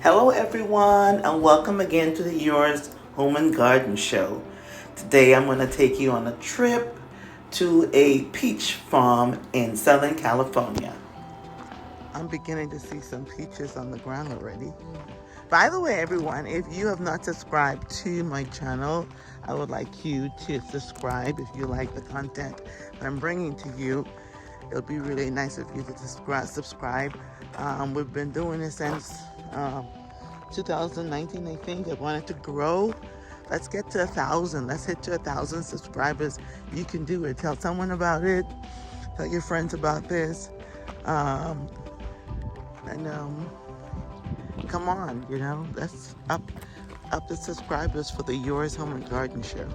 Hello, everyone, and welcome again to the Yours Home and Garden Show. Today, I'm going to take you on a trip to a peach farm in Southern California. I'm beginning to see some peaches on the ground already. By the way, everyone, if you have not subscribed to my channel, I would like you to subscribe if you like the content that I'm bringing to you. It'll be really nice of you to subscribe. We've been doing this since 2019, I think. I wanted to grow. Let's get to 1,000. Let's hit to 1,000 subscribers. You can do it. Tell someone about it. Tell your friends about this. And come on, let's up the subscribers for the Yours Home and Garden Show.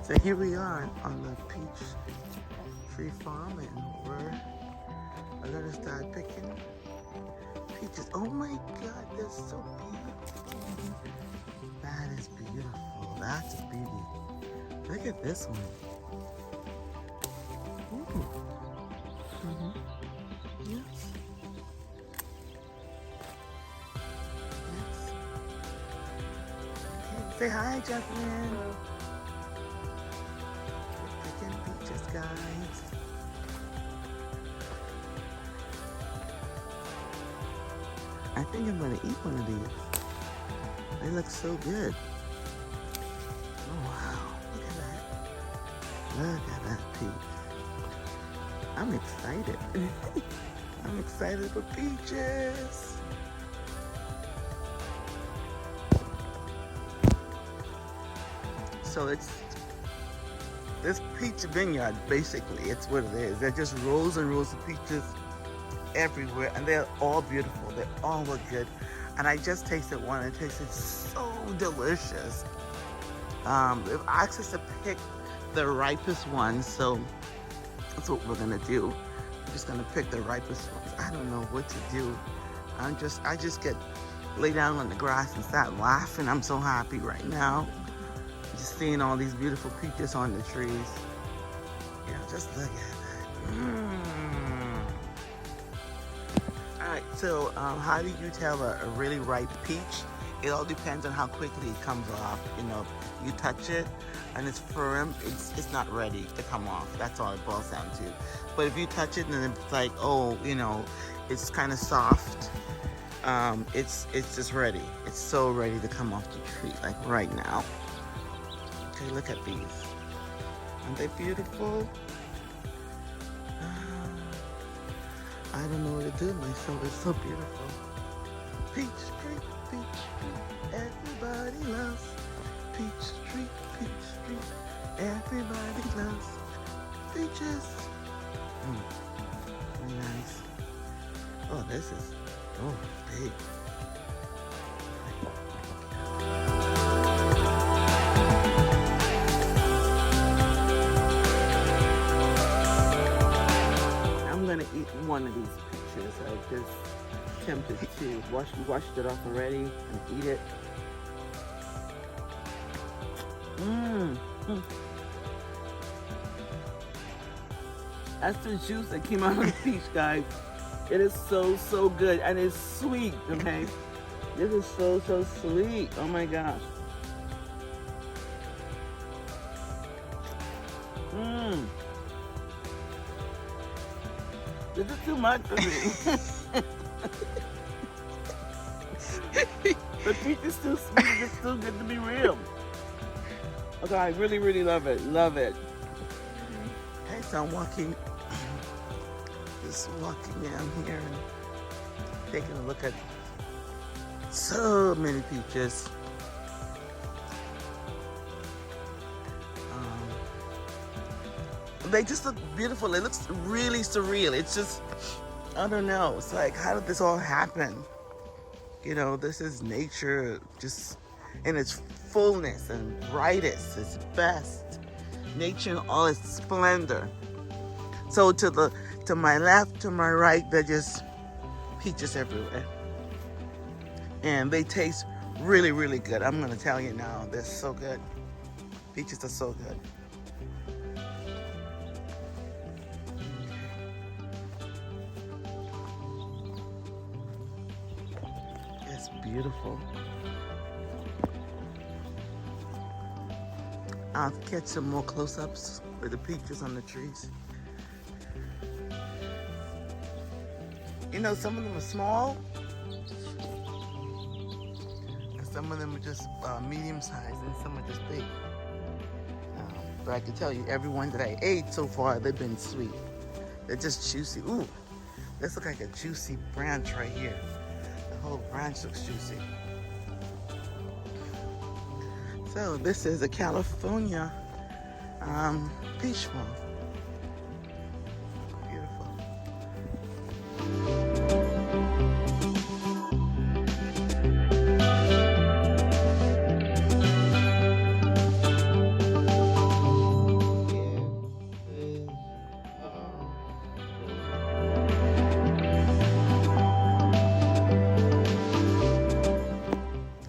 So here we are on the peach tree farm, and we're gonna start picking peaches. Oh my God, they're so beautiful. That is beautiful. That's a beauty. Look at this one. Ooh. Mm-hmm. Yes. Yes. Okay. Say hi, Jacqueline. We're picking peaches, guys. I think I'm gonna eat one of these. They look so good. Oh wow, look at that. Look at that peach. I'm excited. I'm excited for peaches. So it's this peach vineyard, basically. It's what it is. They're just rows and rows of peaches everywhere, and they're all beautiful. They all look good. And I just tasted one, and it tasted so delicious. They've asked us to pick the ripest ones, so that's what we're gonna do. We're just gonna pick the ripest ones. I don't know what to do. I just get lay down on the grass and start laughing. I'm so happy right now. Just seeing all these beautiful peaches on the trees. Just look at that. Alright, so how do you tell a really ripe peach? It all depends on how quickly it comes off. You touch it and it's firm, it's not ready to come off. That's all it boils down to. But if you touch it and it's like, it's kind of soft, it's just ready. It's so ready to come off the tree, like right now. Okay, look at these. Aren't they beautiful? I don't know what to do myself. It's so beautiful. Peach tree, peach tree, everybody loves. Peach tree, everybody loves. Peaches. Very nice. Oh, this is, big. Eat one of these peaches. I just attempted to washed it off already and eat it. That's the juice that came out of the peach, guys. It is so good, and it's sweet. Okay, this is so sweet. Oh my gosh. This is too much for me. The peach is too sweet. It's too good to be real. Okay, I really love it. Love it. Okay, so I'm just walking down here and taking a look at so many peaches. They just look beautiful. It looks really surreal. It's just, I don't know. It's like, how did this all happen? This is nature just in its fullness and brightest, its best. Nature in all its splendor. So to my left, to my right, they're just peaches everywhere. And they taste really good. I'm gonna tell you now, they're so good. Peaches are so good. just beautiful. I'll catch some more close-ups with the peaches on the trees. You know, some of them are small, and some of them are just medium-sized, and some are just big. But I can tell you, every one that I ate so far, they've been sweet. They're just juicy. Ooh, this looks like a juicy branch right here. The whole branch looks juicy. So this is a California peach farm. Beautiful.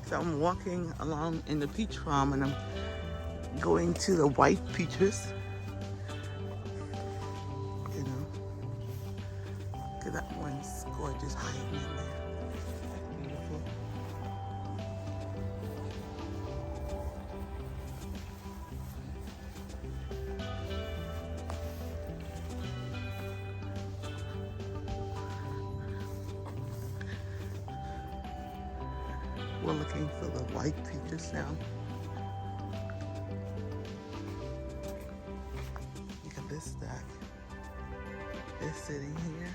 So I'm walking along in the peach farm and I'm going to the white peaches. You know, look at that one's gorgeous hiding in there. Beautiful. We're looking for the white peaches now. Look at this stack. They're sitting here.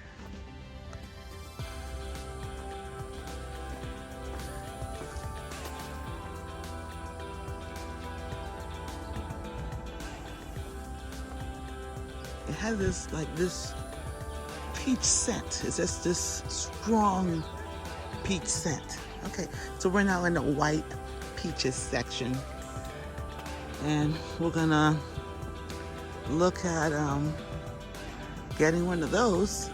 It has this peach scent. It's just this strong peach scent. Okay, so we're now in the white peaches section, and we're gonna look at getting one of those.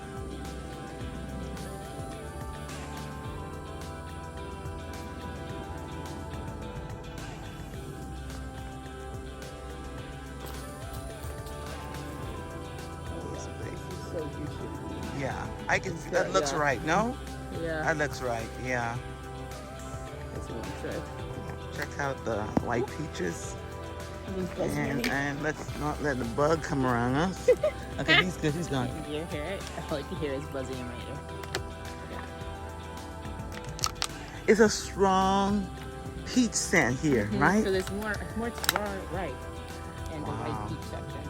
So juicy. Yeah, I can. That looks right. No, Yeah. that looks right. Yeah. That's what I'm saying. Check out the white peaches, and let's not let the bug come around us. Okay, he's good. He's gone. You hear it? All you can hear is buzzing in my ear. It's a strong peach scent here, right? So there's more right in the white peach section.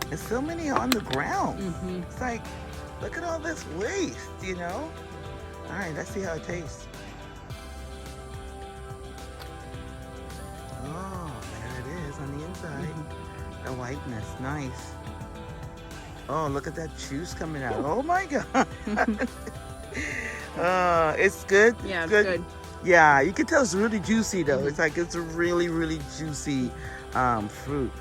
There's so many on the ground. Mm-hmm. It's like, look at all this waste, you know? All right, let's see how it tastes. Oh, there it is on the inside. Mm-hmm. The whiteness, nice. Oh, look at that juice coming out. Oh my God. It's good. Yeah, it's good. Yeah, you can tell it's really juicy though. It's like it's a really, really juicy fruit.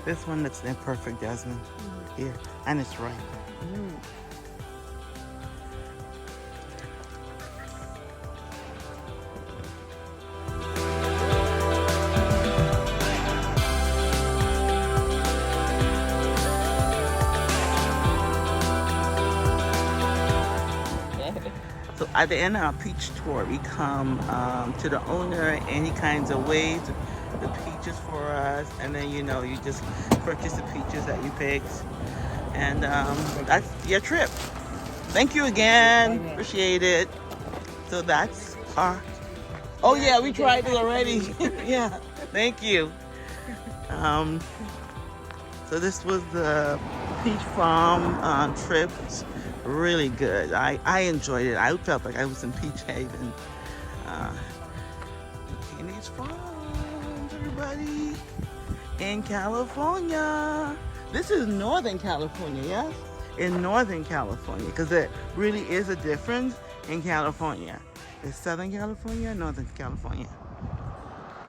This one looks perfect, Jasmine. Here, and it's ripe. So at the end of our peach tour, we come to the owner and he kinds of weighs the peaches for us, and then you just purchase the peaches that you picked, and that's your trip. Thank you again, appreciate it. So that's our. Oh yeah, we tried it already. Yeah, thank you. So this was the peach farm trip. It's really good. I enjoyed it. I felt like I was in Peach Haven. Uh, McKinney's Farms, everybody, in California. This is Northern California, yes? In Northern California, because there really is a difference in California. It's Southern California, Northern California.